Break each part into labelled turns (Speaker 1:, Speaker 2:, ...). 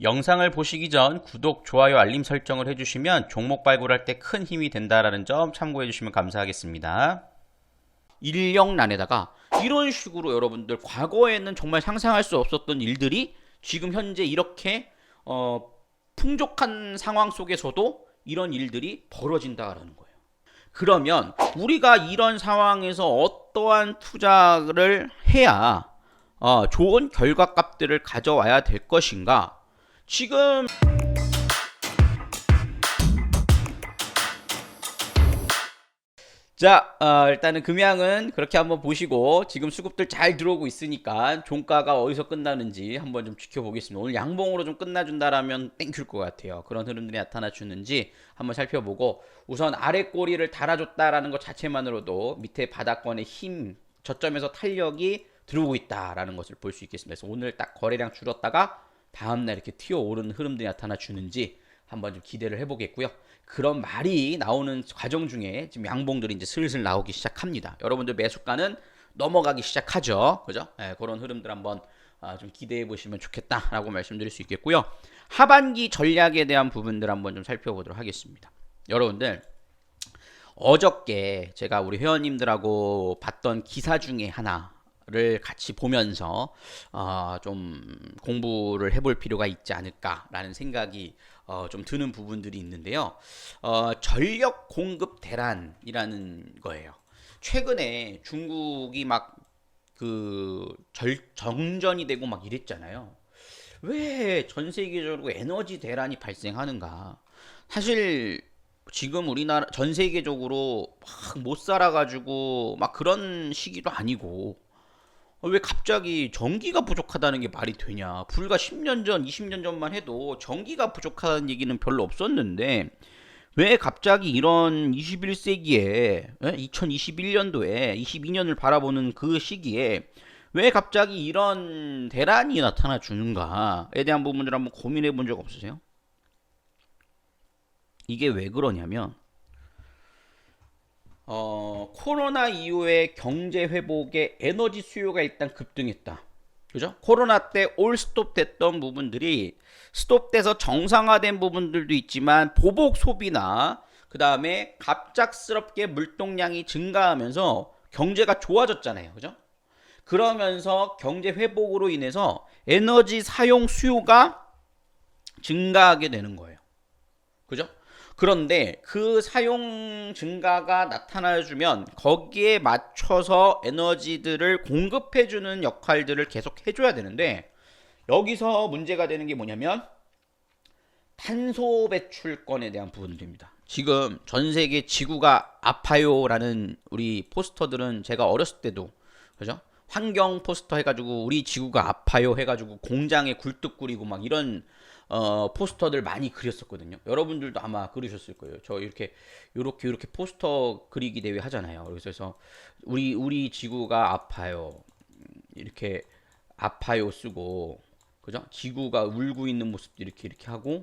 Speaker 1: 영상을 보시기 전 구독, 좋아요, 알림 설정을 해주시면 종목 발굴할 때 큰 힘이 된다라는 점 참고해 주시면 감사하겠습니다.
Speaker 2: 인력난에다가 이런 식으로 여러분들 과거에는 정말 상상할 수 없었던 일들이 지금 현재 이렇게 풍족한 상황 속에서도 이런 일들이 벌어진다라는 거예요. 그러면 우리가 이런 상황에서 어떠한 투자를 해야 좋은 결과값들을 가져와야 될 것인가? 지금 자, 일단은 금양은 그렇게 한번 보시고 지금 수급들 잘 들어오고 있으니까 종가가 어디서 끝나는지 한번 좀 지켜보겠습니다. 오늘 양봉으로 좀 끝나준다라면 땡큐일 것 같아요. 그런 흐름들이 나타나주는지 한번 살펴보고 우선 아래 꼬리를 달아줬다라는 것 자체만으로도 밑에 바닥권의 힘, 저점에서 탄력이 들어오고 있다라는 것을 볼 수 있겠습니다. 그래서 오늘 딱 거래량 줄었다가 다음날 이렇게 튀어오르는 흐름들이 나타나주는지 한번 좀 기대를 해보겠고요. 그런 말이 나오는 과정 중에 지금 양봉들이 이제 슬슬 나오기 시작합니다. 여러분들 매수가는 넘어가기 시작하죠. 그죠? 네, 그런 흐름들 한번 좀 기대해 보시면 좋겠다라고 말씀드릴 수 있겠고요. 하반기 전략에 대한 부분들 한번 좀 살펴보도록 하겠습니다. 여러분들 어저께 제가 우리 회원님들하고 봤던 기사 중에 하나를 같이 보면서 좀 공부를 해볼 필요가 있지 않을까라는 생각이 좀 드는 부분들이 있는데요. 전력 공급 대란이라는 거예요. 최근에 중국이 막 정전이 되고 막 이랬잖아요. 왜 전 세계적으로 에너지 대란이 발생하는가? 사실 지금 우리나라 전 세계적으로 막 못 살아가지고 막 그런 시기도 아니고 왜 갑자기 전기가 부족하다는 게 말이 되냐? 불과 10년 전, 20년 전만 해도 전기가 부족하다는 얘기는 별로 없었는데 왜 갑자기 이런 21세기에 2021년도에 22년을 바라보는 그 시기에 왜 갑자기 이런 대란이 나타나 주는가에 대한 부분들 한번 고민해 본 적 없으세요? 이게 왜 그러냐면 코로나 이후에 경제 회복에 에너지 수요가 일단 급등했다. 그죠? 코로나 때 올 스톱 됐던 부분들이 스톱돼서 정상화된 부분들도 있지만 보복 소비나 그 다음에 갑작스럽게 물동량이 증가하면서 경제가 좋아졌잖아요. 그죠? 그러면서 경제 회복으로 인해서 에너지 사용 수요가 증가하게 되는 거예요. 그죠? 그런데 그 사용 증가가 나타나주면 거기에 맞춰서 에너지들을 공급해주는 역할들을 계속 해줘야 되는데 여기서 문제가 되는 게 뭐냐면 탄소 배출권에 대한 부분들입니다. 지금 전 세계 지구가 아파요라는 우리 포스터들은 제가 어렸을 때도 그죠? 환경 포스터 해가지고 우리 지구가 아파요 해가지고 공장에 굴뚝 꾸리고 막 이런 포스터들 많이 그렸었거든요. 여러분들도 아마 그리셨을 거예요. 저 이렇게 포스터 그리기 대회 하잖아요. 그래서 우리 지구가 아파요. 이렇게 아파요 쓰고 그죠? 지구가 울고 있는 모습도 이렇게 하고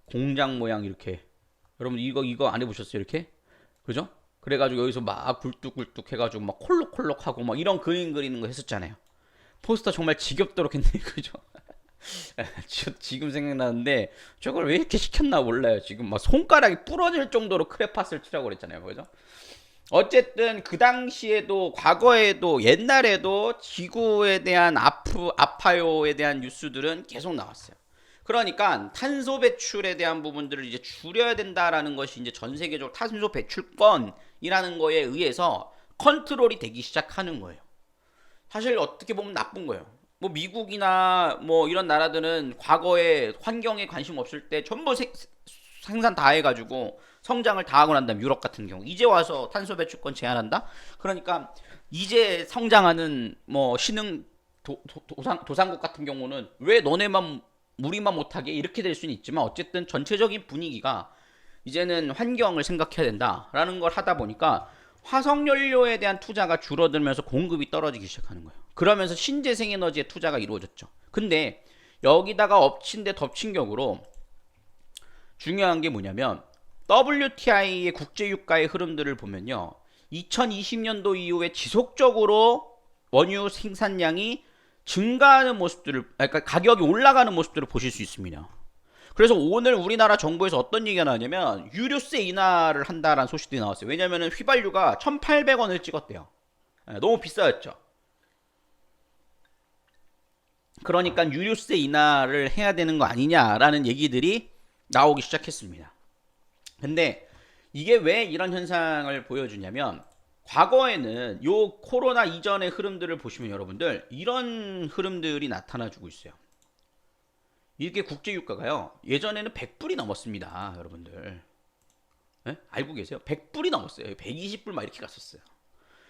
Speaker 2: 공장 모양 이렇게 여러분 이거 안 해보셨어요? 이렇게 그죠? 그래가지고 여기서 막 굴뚝굴뚝 해가지고 막 콜록콜록 하고 막 이런 그림 그리는 거 했었잖아요. 포스터 정말 지겹도록 했네. 그죠? 지금 생각나는데 저걸 왜 이렇게 시켰나 몰라요. 지금 막 손가락이 부러질 정도로 크레파스를 치라고 그랬잖아요. 그죠? 어쨌든 그 당시에도 과거에도 옛날에도 지구에 대한 아파요에 대한 뉴스들은 계속 나왔어요. 그러니까 탄소 배출에 대한 부분들을 이제 줄여야 된다라는 것이 이제 전 세계적으로 탄소 배출권이라는 거에 의해서 컨트롤이 되기 시작하는 거예요. 사실 어떻게 보면 나쁜 거예요. 뭐 미국이나 뭐 이런 나라들은 과거에 환경에 관심 없을 때 전부 생산 다 해가지고 성장을 다 하고 난 다음 유럽 같은 경우 이제 와서 탄소 배출권 제한한다? 그러니까 이제 성장하는 뭐 신흥 도상국 같은 경우는 왜 너네만 우리만 못하게 이렇게 될 수는 있지만 어쨌든 전체적인 분위기가 이제는 환경을 생각해야 된다라는 걸 하다 보니까 화석연료에 대한 투자가 줄어들면서 공급이 떨어지기 시작하는 거예요. 그러면서 신재생에너지에 투자가 이루어졌죠. 근데 여기다가 엎친 데 덮친 격으로 중요한 게 뭐냐면 WTI의 국제유가의 흐름들을 보면요. 2020년도 이후에 지속적으로 원유 생산량이 증가하는 모습들을, 그러니까 가격이 올라가는 모습들을 보실 수 있습니다. 그래서 오늘 우리나라 정부에서 어떤 얘기가 나왔냐면 유류세 인하를 한다라는 소식들이 나왔어요. 왜냐면은 휘발유가 1,800원을 찍었대요. 너무 비싸졌죠. 그러니까 유류세 인하를 해야 되는 거 아니냐라는 얘기들이 나오기 시작했습니다. 근데 이게 왜 이런 현상을 보여주냐면 과거에는 요 코로나 이전의 흐름들을 보시면 여러분들 이런 흐름들이 나타나주고 있어요. 이게 국제유가가요. 예전에는 100불이 넘었습니다. 여러분들. 네? 알고 계세요? 100불이 넘었어요. 120불 막 이렇게 갔었어요.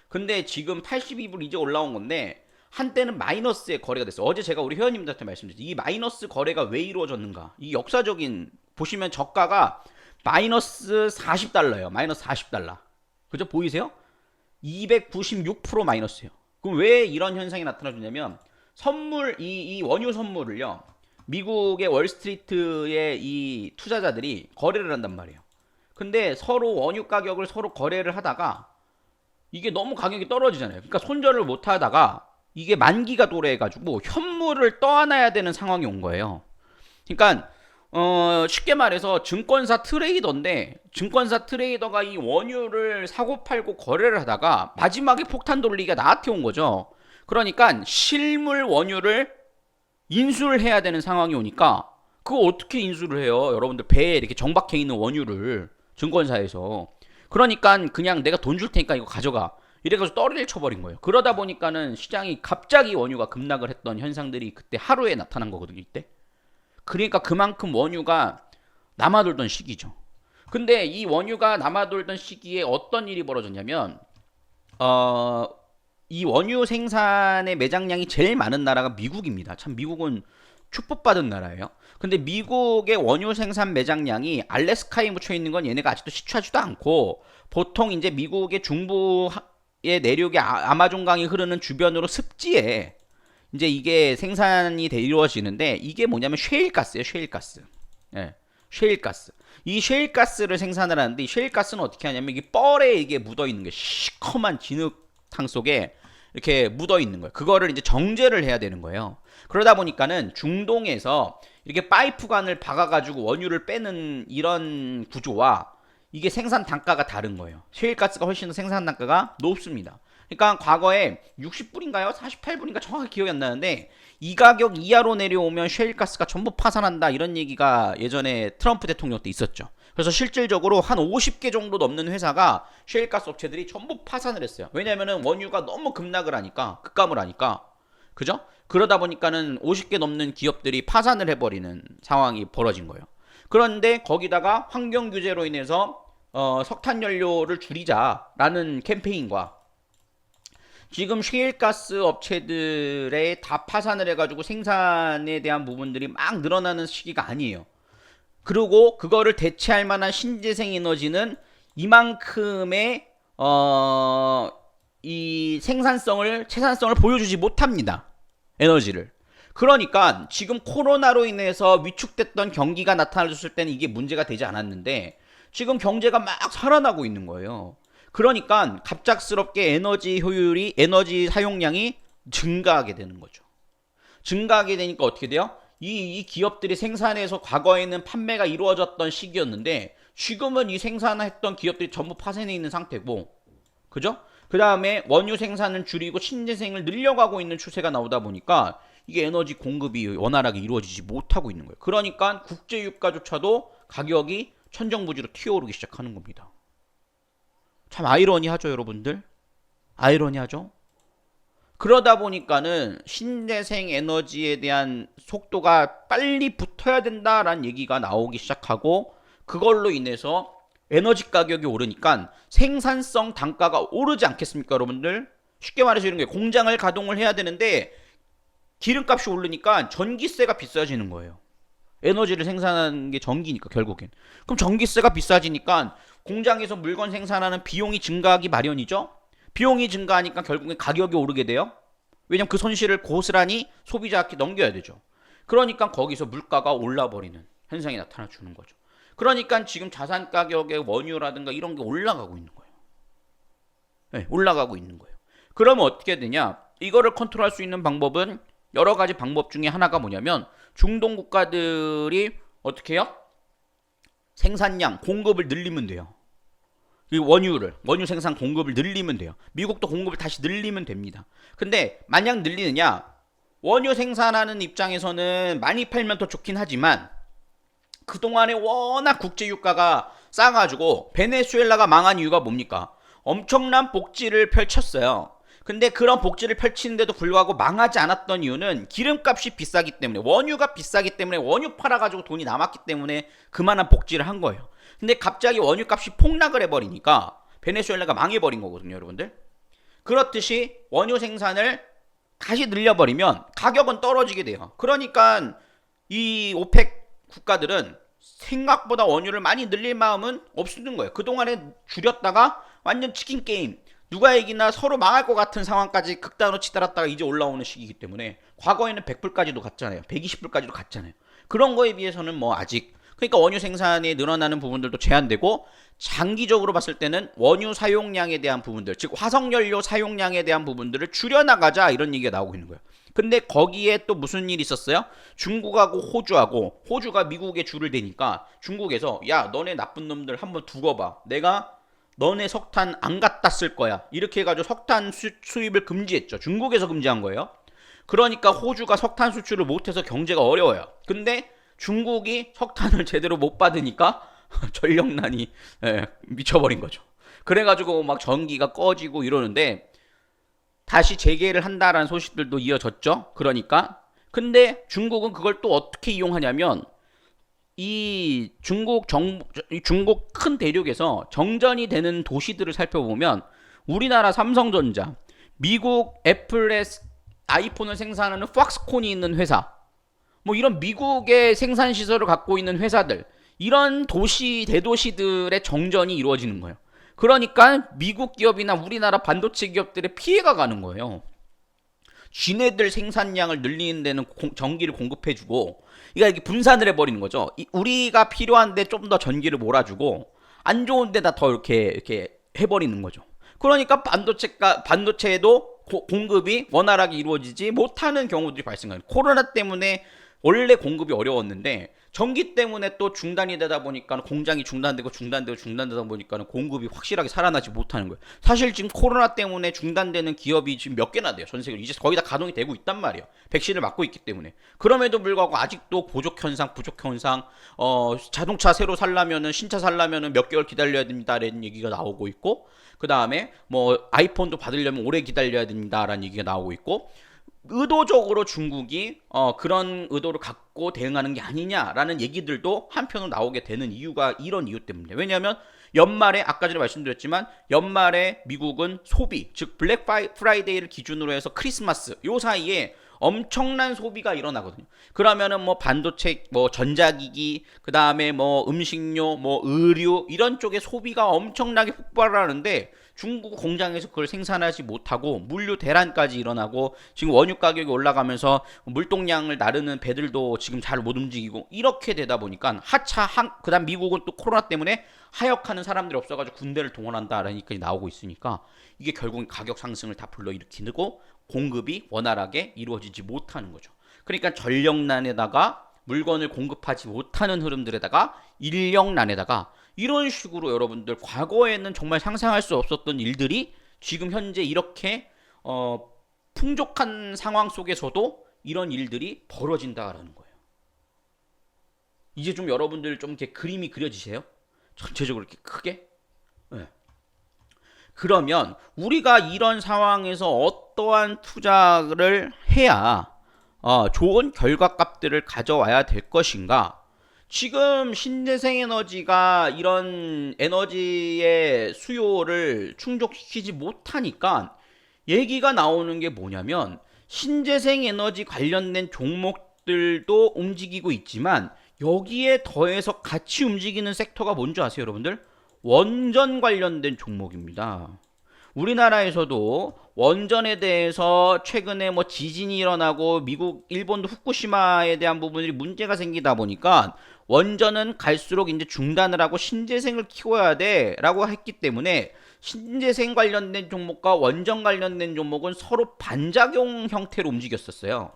Speaker 2: 근데 지금 82불 이제 올라온 건데 한때는 마이너스의 거래가 됐어요. 어제 제가 우리 회원님들한테 말씀드렸죠. 이 마이너스 거래가 왜 이루어졌는가? 이 역사적인 보시면 저가가 마이너스 40달러예요. 마이너스 40달러. 그죠? 보이세요? 296% 마이너스예요. 그럼 왜 이런 현상이 나타나주냐면 선물 이 원유 선물을요. 미국의 월스트리트의 이 투자자들이 거래를 한단 말이에요. 근데 서로 원유 가격을 서로 거래를 하다가 이게 너무 가격이 떨어지잖아요. 그러니까 손절을 못 하다가 이게 만기가 도래해가지고 현물을 떠안아야 되는 상황이 온 거예요. 그러니까 쉽게 말해서 증권사 트레이더인데 증권사 트레이더가 이 원유를 사고 팔고 거래를 하다가 마지막에 폭탄 돌리기가 나한테 온 거죠. 그러니까 실물 원유를 인수를 해야 되는 상황이 오니까 그거 어떻게 인수를 해요? 여러분들 배에 이렇게 정박해 있는 원유를 증권사에서. 그러니까 그냥 내가 돈 줄 테니까 이거 가져가. 이래가지고 떨이를 쳐버린 거예요. 그러다 보니까는 시장이 갑자기 원유가 급락을 했던 현상들이 그때 하루에 나타난 거거든요. 이때. 그러니까 그만큼 원유가 남아돌던 시기죠. 근데 이 원유가 남아돌던 시기에 어떤 일이 벌어졌냐면 이 원유 생산의 매장량이 제일 많은 나라가 미국입니다. 참 미국은 축복받은 나라예요. 근데 미국의 원유 생산 매장량이 알래스카에 묻혀 있는 건 얘네가 아직도 시추하지도 않고 보통 이제 미국의 중부의 내륙의 아마존강이 흐르는 주변으로 습지에 이제 이게 생산이 이루어지는데 이게 뭐냐면 셰일가스예요. 셰일가스. 예. 셰일가스. 이 셰일가스를 생산을 하는데 이 셰일가스는 어떻게 하냐면 이게 뻘에 이게 묻어 있는 게 시커먼 진흙탕 속에 이렇게 묻어 있는 거예요. 그거를 이제 정제를 해야 되는 거예요. 그러다 보니까는 중동에서 이렇게 파이프관을 박아가지고 원유를 빼는 이런 구조와 이게 생산 단가가 다른 거예요. 셰일가스가 훨씬 더 생산 단가가 높습니다. 그러니까 과거에 60불인가요? 48불인가 정확히 기억이 안 나는데 이 가격 이하로 내려오면 셰일가스가 전부 파산한다 이런 얘기가 예전에 트럼프 대통령 때 있었죠. 그래서 실질적으로 한 50개 정도 넘는 회사가 셰일가스 업체들이 전부 파산을 했어요. 왜냐면은 원유가 너무 급락을 하니까 급감을 하니까 그죠? 그러다 보니까는 50개 넘는 기업들이 파산을 해버리는 상황이 벌어진 거예요. 그런데 거기다가 환경 규제로 인해서 석탄 연료를 줄이자라는 캠페인과 지금 셰일가스 업체들의 다 파산을 해가지고 생산에 대한 부분들이 막 늘어나는 시기가 아니에요. 그리고 그거를 대체할 만한 신재생 에너지는 이만큼의 이 생산성을 보여주지 못합니다. 에너지를. 그러니까 지금 코로나로 인해서 위축됐던 경기가 나타났을 때는 이게 문제가 되지 않았는데 지금 경제가 막 살아나고 있는 거예요. 그러니까 갑작스럽게 에너지 사용량이 증가하게 되는 거죠. 증가하게 되니까 어떻게 돼요? 이 기업들이 생산해서 과거에는 판매가 이루어졌던 시기였는데 지금은 이 생산했던 기업들이 전부 파산해 있는 상태고 그죠? 그 다음에 원유 생산을 줄이고 신재생을 늘려가고 있는 추세가 나오다 보니까 이게 에너지 공급이 원활하게 이루어지지 못하고 있는 거예요. 그러니까 국제유가조차도 가격이 천정부지로 튀어오르기 시작하는 겁니다. 참 아이러니하죠, 여러분들? 아이러니하죠? 그러다 보니까는 신재생 에너지에 대한 속도가 빨리 붙어야 된다라는 얘기가 나오기 시작하고 그걸로 인해서 에너지 가격이 오르니까 생산성 단가가 오르지 않겠습니까, 여러분들? 쉽게 말해서 이런 게 공장을 가동을 해야 되는데 기름값이 오르니까 전기세가 비싸지는 거예요. 에너지를 생산하는 게 전기니까 결국엔. 그럼 전기세가 비싸지니까 공장에서 물건 생산하는 비용이 증가하기 마련이죠. 비용이 증가하니까 결국엔 가격이 오르게 돼요. 왜냐면 그 손실을 고스란히 소비자한테 넘겨야 되죠. 그러니까 거기서 물가가 올라버리는 현상이 나타나 주는 거죠. 그러니까 지금 자산 가격의 원유라든가 이런 게 올라가고 있는 거예요. 네, 올라가고 있는 거예요. 그러면 어떻게 되냐? 이거를 컨트롤할 수 있는 방법은 여러 가지 방법 중에 하나가 뭐냐면 중동 국가들이 어떻게 해요? 생산량, 공급을 늘리면 돼요. 이 원유 생산 공급을 늘리면 돼요. 미국도 공급을 다시 늘리면 됩니다. 근데 만약 늘리느냐? 원유 생산하는 입장에서는 많이 팔면 더 좋긴 하지만 그동안에 워낙 국제유가가 싸가지고 베네수엘라가 망한 이유가 뭡니까? 엄청난 복지를 펼쳤어요. 근데 그런 복지를 펼치는데도 불구하고 망하지 않았던 이유는 기름값이 비싸기 때문에, 원유가 비싸기 때문에, 원유 팔아가지고 돈이 남았기 때문에 그만한 복지를 한 거예요. 근데 갑자기 원유값이 폭락을 해버리니까 베네수엘라가 망해버린 거거든요, 여러분들. 그렇듯이 원유 생산을 다시 늘려버리면 가격은 떨어지게 돼요. 그러니까 이 오펙 국가들은 생각보다 원유를 많이 늘릴 마음은 없는 거예요. 그동안에 줄였다가 완전 치킨 게임, 누가 이기나 서로 망할 것 같은 상황까지 극단으로 치달았다가 이제 올라오는 시기이기 때문에, 과거에는 100불까지도 갔잖아요. 120불까지도 갔잖아요. 그런 거에 비해서는 뭐 아직, 그러니까 원유 생산이 늘어나는 부분들도 제한되고, 장기적으로 봤을 때는 원유 사용량에 대한 부분들, 즉 화석연료 사용량에 대한 부분들을 줄여나가자, 이런 얘기가 나오고 있는 거예요. 근데 거기에 또 무슨 일이 있었어요? 중국하고 호주하고, 호주가 미국에 줄을 대니까 중국에서 야, 너네 나쁜 놈들 한번 두고 봐, 내가 너네 석탄 안 갖다 쓸 거야, 이렇게 해가지고 석탄 수입을 금지했죠. 중국에서 금지한 거예요. 그러니까 호주가 석탄 수출을 못해서 경제가 어려워요. 근데 중국이 석탄을 제대로 못 받으니까 전력난이 미쳐버린 거죠. 그래가지고 막 전기가 꺼지고 이러는데 다시 재개를 한다라는 소식들도 이어졌죠. 그러니까 근데 중국은 그걸 또 어떻게 이용하냐면, 이 중국 큰 대륙에서 정전이 되는 도시들을 살펴보면 우리나라 삼성전자, 미국 애플의 아이폰을 생산하는 팍스콘이 있는 회사, 뭐 이런 미국의 생산 시설을 갖고 있는 회사들, 이런 도시 대도시들의 정전이 이루어지는 거예요. 그러니까 미국 기업이나 우리나라 반도체 기업들의 피해가 가는 거예요. 지네들 생산량을 늘리는 데는 전기를 공급해주고, 그러니까 이게 분산을 해버리는 거죠. 우리가 필요한데 좀 더 전기를 몰아주고 안 좋은 데다 더 이렇게 해버리는 거죠. 그러니까 반도체에도 공급이 원활하게 이루어지지 못하는 경우들이 발생해요. 코로나 때문에 원래 공급이 어려웠는데 전기 때문에 또 중단이 되다 보니까 공장이 중단되다 보니까 공급이 확실하게 살아나지 못하는 거예요. 사실 지금 코로나 때문에 중단되는 기업이 지금 몇 개나 돼요. 전 세계로 이제 거의 다 가동이 되고 있단 말이에요. 백신을 맞고 있기 때문에. 그럼에도 불구하고 아직도 부족 현상, 자동차 새로 살려면은, 신차 살려면은 몇 개월 기다려야 된다라는 얘기가 나오고 있고, 그 다음에 뭐 아이폰도 받으려면 오래 기다려야 된다라는 얘기가 나오고 있고, 의도적으로 중국이 그런 의도를 갖고 대응하는 게 아니냐라는 얘기들도 한편으로 나오게 되는 이유가 이런 이유 때문에. 왜냐하면 연말에, 아까 전에 말씀드렸지만 연말에 미국은 소비, 즉 블랙 프라이데이를 기준으로 해서 크리스마스 요 사이에 엄청난 소비가 일어나거든요. 그러면은 뭐 반도체, 뭐 전자기기, 그 다음에 뭐 음식료, 뭐 의류, 이런 쪽에 소비가 엄청나게 폭발을 하는데 중국 공장에서 그걸 생산하지 못하고 물류 대란까지 일어나고, 지금 원유 가격이 올라가면서 물동량을 나르는 배들도 지금 잘 못 움직이고, 이렇게 되다 보니까 그다음 미국은 또 코로나 때문에 하역하는 사람들이 없어가지고 군대를 동원한다라는 얘기까지 나오고 있으니까 이게 결국 가격 상승을 다 불러일으키고 공급이 원활하게 이루어지지 못하는 거죠. 그러니까 전력난에다가 물건을 공급하지 못하는 흐름들에다가 인력난에다가 이런 식으로 여러분들 과거에는 정말 상상할 수 없었던 일들이 지금 현재 이렇게 풍족한 상황 속에서도 이런 일들이 벌어진다라는 거예요. 이제 좀 여러분들 좀 이렇게 그림이 그려지세요? 전체적으로 이렇게 크게? 네. 그러면 우리가 이런 상황에서 어떠한 투자를 해야 좋은 결과값들을 가져와야 될 것인가? 지금 신재생 에너지가 이런 에너지의 수요를 충족시키지 못하니까 얘기가 나오는 게 뭐냐면, 신재생 에너지 관련된 종목들도 움직이고 있지만 여기에 더해서 같이 움직이는 섹터가 뭔지 아세요, 여러분들? 원전 관련된 종목입니다. 우리나라에서도 원전에 대해서 최근에 뭐 지진이 일어나고 미국, 일본도 후쿠시마에 대한 부분이 문제가 생기다 보니까 원전은 갈수록 이제 중단을 하고 신재생을 키워야 돼라고 했기 때문에 신재생 관련된 종목과 원전 관련된 종목은 서로 반작용 형태로 움직였었어요.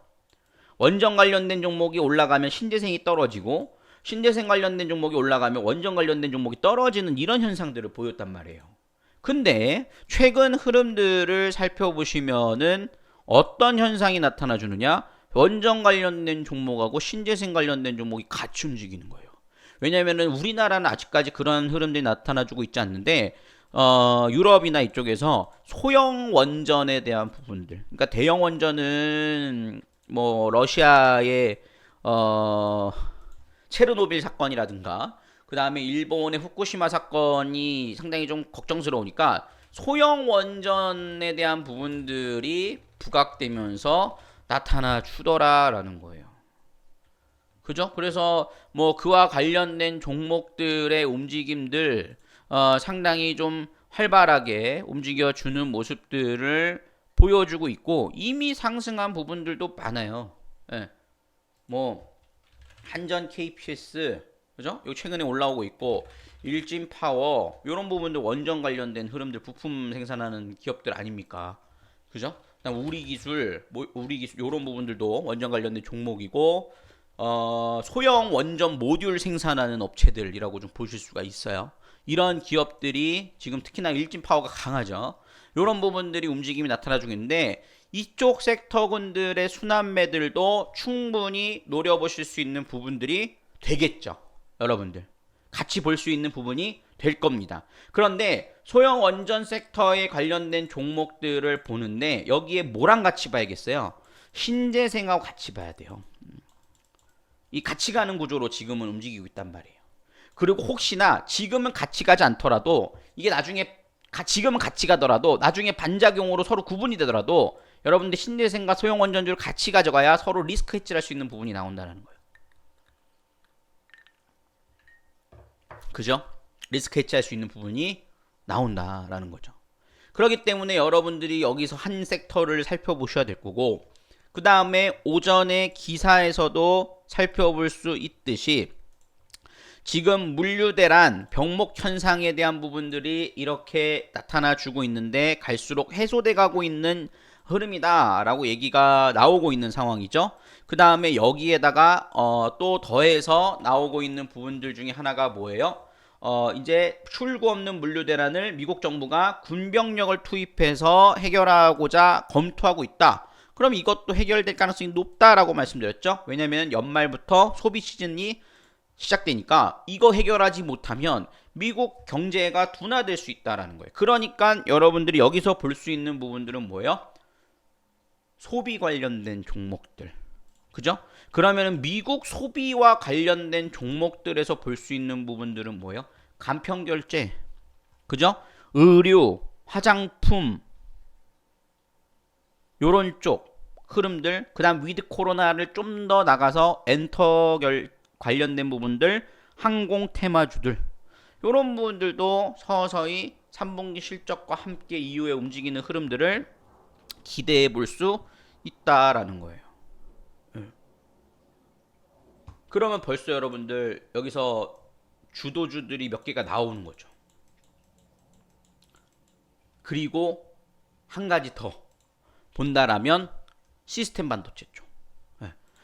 Speaker 2: 원전 관련된 종목이 올라가면 신재생이 떨어지고 신재생 관련된 종목이 올라가면 원전 관련된 종목이 떨어지는 이런 현상들을 보였단 말이에요. 근데 최근 흐름들을 살펴보시면은 어떤 현상이 나타나 주느냐? 원전 관련된 종목하고 신재생 관련된 종목이 같이 움직이는 거예요. 왜냐면은 우리나라는 아직까지 그런 흐름들이 나타나 주고 있지 않는데 유럽이나 이쪽에서 소형 원전에 대한 부분들, 그러니까 대형 원전은 뭐 러시아의 체르노빌 사건이라든가 그 다음에 일본의 후쿠시마 사건이 상당히 좀 걱정스러우니까 소형 원전에 대한 부분들이 부각되면서 나타나 주더라라는 거예요. 그죠? 그래서 뭐 그와 관련된 종목들의 움직임들 상당히 좀 활발하게 움직여주는 모습들을 보여주고 있고 이미 상승한 부분들도 많아요. 예. 뭐 한전 KPS 그죠? 여기 최근에 올라오고 있고 일진 파워 이런 부분들 원전 관련된 흐름들 부품 생산하는 기업들 아닙니까? 그죠? 그다음 우리 기술 이런 부분들도 원전 관련된 종목이고 소형 원전 모듈 생산하는 업체들이라고 좀 보실 수가 있어요. 이런 기업들이 지금 특히나 일진 파워가 강하죠. 이런 부분들이 움직임이 나타나주고 있는데 이쪽 섹터군들의 순환매들도 충분히 노려보실 수 있는 부분들이 되겠죠. 여러분들 같이 볼 수 있는 부분이 될 겁니다. 그런데 소형 원전 섹터에 관련된 종목들을 보는데 여기에 뭐랑 같이 봐야겠어요? 신재생하고 같이 봐야 돼요. 이 같이 가는 구조로 지금은 움직이고 있단 말이에요. 그리고 혹시나 지금은 같이 가지 않더라도 이게 나중에 지금은 같이 가더라도 나중에 반작용으로 서로 구분이 되더라도 여러분들 신재생과 소형 원전주를 같이 가져가야 서로 리스크 해지를 할 수 있는 부분이 나온다는 거예요. 그죠? 리스크 해지할 수 있는 부분이 나온다라는 거죠. 그렇기 때문에 여러분들이 여기서 한 섹터를 살펴보셔야 될 거고 그 다음에 오전에 기사에서도 살펴볼 수 있듯이 지금 물류대란 병목 현상에 대한 부분들이 이렇게 나타나 주고 있는데 갈수록 해소돼 가고 있는 흐름이다 라고 얘기가 나오고 있는 상황이죠. 그 다음에 여기에다가 또 더해서 나오고 있는 부분들 중에 하나가 뭐예요? 이제 출구 없는 물류대란을 미국 정부가 군병력을 투입해서 해결하고자 검토하고 있다. 그럼 이것도 해결될 가능성이 높다라고 말씀드렸죠. 왜냐면 연말부터 소비 시즌이 시작되니까 이거 해결하지 못하면 미국 경제가 둔화될 수 있다라는 거예요. 그러니까 여러분들이 여기서 볼 수 있는 부분들은 뭐예요? 소비 관련된 종목들. 그죠? 그러면 미국 소비와 관련된 종목들에서 볼 수 있는 부분들은 뭐예요? 간편결제. 그죠? 의류, 화장품 요런 쪽 흐름들. 그다음 위드 코로나를 좀 더 나가서 엔터 관련된 부분들, 항공 테마주들 이런 부분들도 서서히 3분기 실적과 함께 이후에 움직이는 흐름들을 기대해 볼 수 있다라는 거예요. 그러면 벌써 여러분들 여기서 주도주들이 몇 개가 나오는 거죠. 그리고 한 가지 더 본다라면 시스템 반도체 쪽.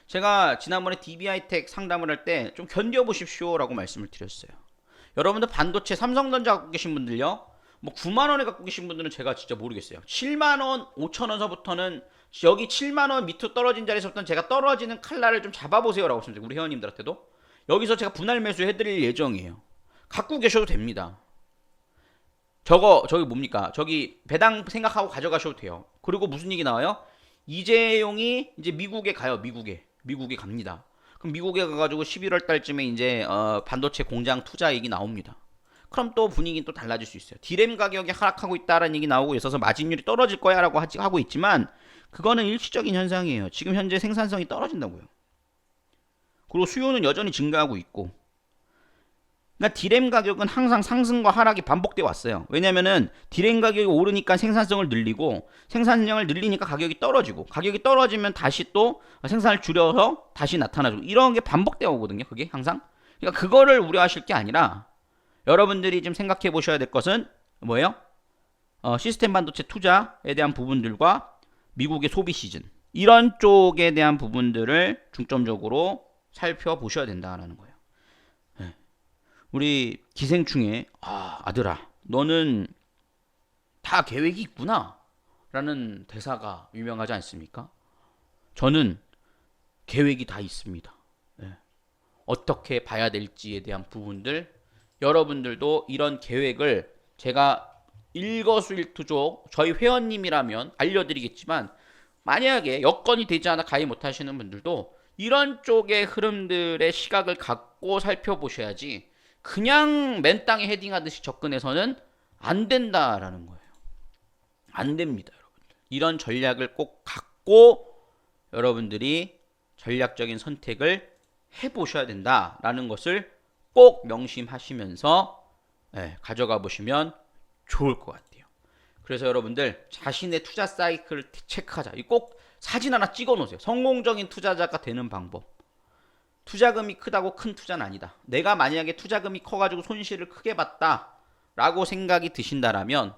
Speaker 2: 제가 지난번에 DBI텍 상담을 할 때 좀 견뎌보십시오 라고 말씀을 드렸어요. 여러분들 반도체 삼성전자 갖고 계신 분들요, 뭐 9만원에 갖고 계신 분들은 제가 진짜 모르겠어요. 7만원 5천원서부터는 여기 7만원 밑으로 떨어진 자리에서부터는 제가 떨어지는 칼날을 좀 잡아보세요 라고 말씀드려요. 우리 회원님들한테도 여기서 제가 분할 매수 해드릴 예정이에요. 갖고 계셔도 됩니다. 저기 뭡니까? 저기 배당 생각하고 가져가셔도 돼요. 그리고 무슨 얘기 나와요? 이재용이 이제 미국에 가요. 미국에 갑니다. 그럼 미국에 가가지고 11월 달쯤에 이제 반도체 공장 투자 얘기 나옵니다. 그럼 또 분위기는 또 달라질 수 있어요. 디램 가격이 하락하고 있다라는 얘기 나오고 있어서 마진율이 떨어질 거야 라고 하고 있지만 그거는 일시적인 현상이에요. 지금 현재 생산성이 떨어진다고요. 그리고 수요는 여전히 증가하고 있고, 그러니까 디램 가격은 항상 상승과 하락이 반복돼 왔어요. 왜냐면은 디램 가격이 오르니까 생산성을 늘리고 생산량을 늘리니까 가격이 떨어지고 가격이 떨어지면 다시 또 생산을 줄여서 다시 나타나고 이런 게 반복되어 오거든요. 그게 항상. 그러니까 그거를 우려하실 게 아니라 여러분들이 지금 생각해 보셔야 될 것은 뭐예요? 시스템 반도체 투자에 대한 부분들과 미국의 소비 시즌 이런 쪽에 대한 부분들을 중점적으로 살펴보셔야 된다라는 거예요. 네. 우리 기생충에 아들아 너는 다 계획이 있구나 라는 대사가 유명하지 않습니까? 저는 계획이 다 있습니다. 네. 어떻게 봐야 될지에 대한 부분들 여러분들도 이런 계획을 제가 일거수일투족 저희 회원님이라면 알려드리겠지만 만약에 여건이 되지 않아 가입 못하시는 분들도 이런 쪽의 흐름들의 시각을 갖고 살펴보셔야지 그냥 맨 땅에 헤딩하듯이 접근해서는 안 된다라는 거예요. 안 됩니다, 여러분들. 이런 전략을 꼭 갖고 여러분들이 전략적인 선택을 해보셔야 된다라는 것을 꼭 명심하시면서 가져가 보시면 좋을 것 같아요. 그래서 여러분들 자신의 투자 사이클을 체크하자. 꼭 사진 하나 찍어 놓으세요. 성공적인 투자자가 되는 방법. 투자금이 크다고 큰 투자는 아니다. 내가 만약에 투자금이 커가지고 손실을 크게 봤다라고 생각이 드신다라면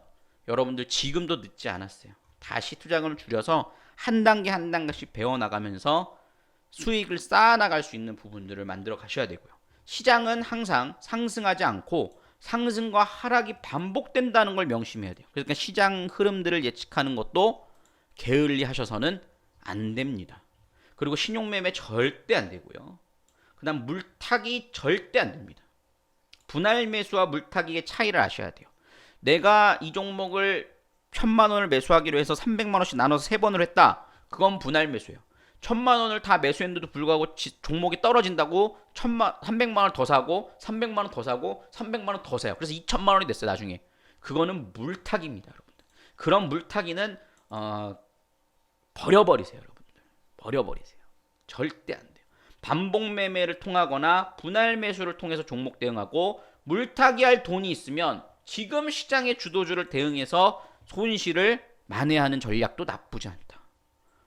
Speaker 2: 여러분들 지금도 늦지 않았어요. 다시 투자금을 줄여서 한 단계 한 단계씩 배워나가면서 수익을 쌓아나갈 수 있는 부분들을 만들어 가셔야 되고요. 시장은 항상 상승하지 않고 상승과 하락이 반복된다는 걸 명심해야 돼요. 그러니까 시장 흐름들을 예측하는 것도 게을리 하셔서는 안 됩니다. 그리고 신용매매 절대 안 되고요. 그 다음 물타기 절대 안 됩니다. 분할 매수와 물타기의 차이를 아셔야 돼요. 내가 이 종목을 1000만 원을 매수하기로 해서 300만 원씩 나눠서 3번을 했다. 그건 분할 매수예요. 1000만 원을 다 매수했는데도 불구하고 종목이 떨어진다고 300만 원을 더 사고 300만 원 더 사고 300만 원 더 사요. 그래서 2000만 원이 됐어요, 나중에. 그거는 물타기입니다, 여러분들. 그런 물타기는 버려버리세요, 여러분들. 버려버리세요. 절대 안 돼요. 반복 매매를 통하거나 분할 매수를 통해서 종목 대응하고 물타기할 돈이 있으면 지금 시장의 주도주를 대응해서 손실을 만회하는 전략도 나쁘지 않다.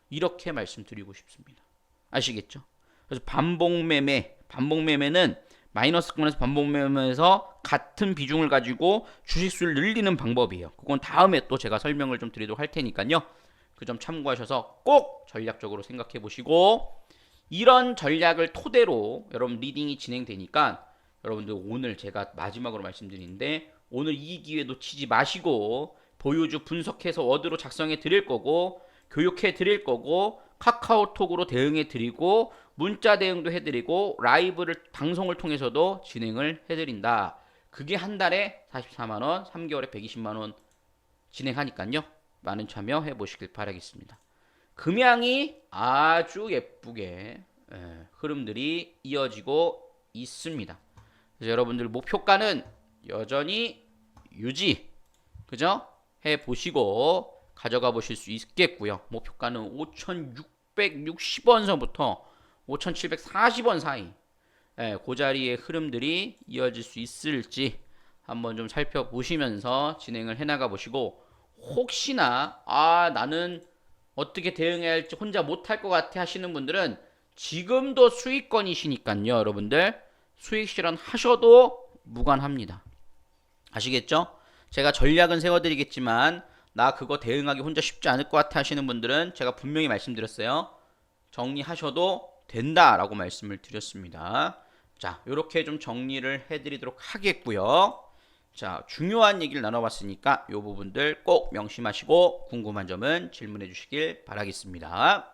Speaker 2: 이렇게 말씀드리고 싶습니다. 아시겠죠? 그래서 반복매매는 마이너스권에서 반복매매에서 같은 비중을 가지고 주식수를 늘리는 방법이에요. 그건 다음에 또 제가 설명을 좀 드리도록 할 테니까요. 그 점 참고하셔서 꼭 전략적으로 생각해 보시고 이런 전략을 토대로 여러분 리딩이 진행되니까 여러분들 오늘 제가 마지막으로 말씀드리는데 오늘 이 기회 놓치지 마시고 보유주 분석해서 워드로 작성해 드릴 거고 교육해 드릴 거고 카카오톡으로 대응해 드리고 문자 대응도 해 드리고 라이브를 방송을 통해서도 진행을 해 드린다. 그게 한 달에 44만 원, 3개월에 120만 원 진행하니까요. 많은 참여해 보시길 바라겠습니다. 금양이 아주 예쁘게 흐름들이 이어지고 있습니다. 그래서 여러분들 목표가는 여전히 유지, 그죠? 해 보시고 가져가 보실 수 있겠고요. 목표가는 5,660원서부터 5,740원 사이 그 자리의 흐름들이 이어질 수 있을지 한번 좀 살펴보시면서 진행을 해나가 보시고 혹시나 나는 어떻게 대응해야 할지 혼자 못할 것 같아 하시는 분들은 지금도 수익권이시니까요. 여러분들 수익 실현 하셔도 무관합니다. 아시겠죠? 제가 전략은 세워드리겠지만 나 그거 대응하기 혼자 쉽지 않을 것 같아 하시는 분들은 제가 분명히 말씀드렸어요. 정리하셔도 된다라고 말씀을 드렸습니다. 자, 요렇게 좀 정리를 해드리도록 하겠고요. 자, 중요한 얘기를 나눠봤으니까 요 부분들 꼭 명심하시고 궁금한 점은 질문해 주시길 바라겠습니다.